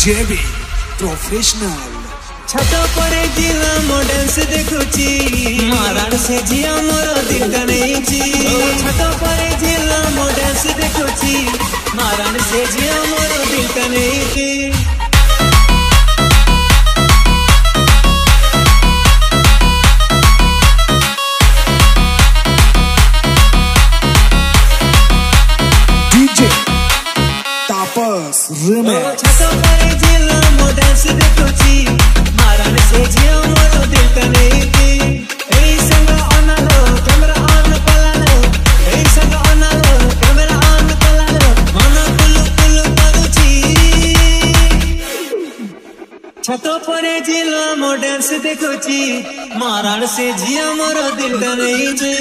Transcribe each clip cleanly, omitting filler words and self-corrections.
जेबी professional छत पर जिला मो डांस देखुची मारण से जिया मोर दिल कनेची छत पर जिला मो डांस देखुची मारण से जिया मोर दिल कनेची डीजे तापस रिमिक्स छत पर जिला मो डांस देखुची मारण से जिया मोर दिल कनेची ए संग ऑनलो कैमरा ऑन कलालो ए संग ऑनलो कैमरा ऑन कलालो मन कुलु कुलु करूची छत पर जिला मो डांस देखुची मारण से जिया मोर दिल कनेची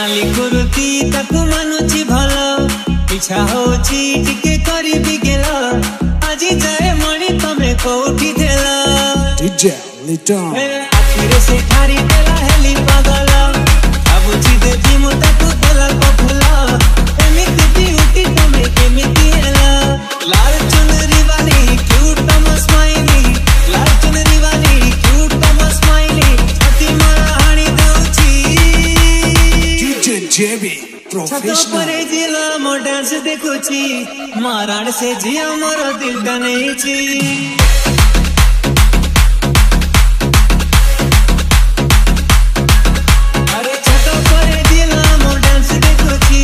ताकू मानुची भलो इच्छा होची टिके करी बिगेल आज जाए मणि तमे कोठी देला डीजे लिटन आखिर से ठारी देला हेली पागल आबुची देवी मो ताकू देला पफला एमिति ब्यूटी तमे केमिति हेला लाल चुनरी वाली क्यूट तम स्माइली लाल चुनरी वाली क्यूट तम स्माइली छाती मारा हाणी दउची डीजे जेबी प्रोफेशनल जिला मो डांस देखुची मारण से जिया मोर दिल कनेची अरे छत पर जिला मो डांस देखुची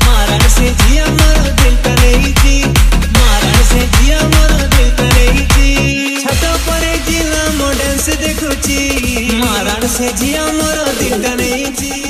मारण से जिया मोर दिल कनेची मारण से जिया मोर दिल कनेची छत पर जिला मो डांस देखुची मारण से जिया मोर दिल कनेची।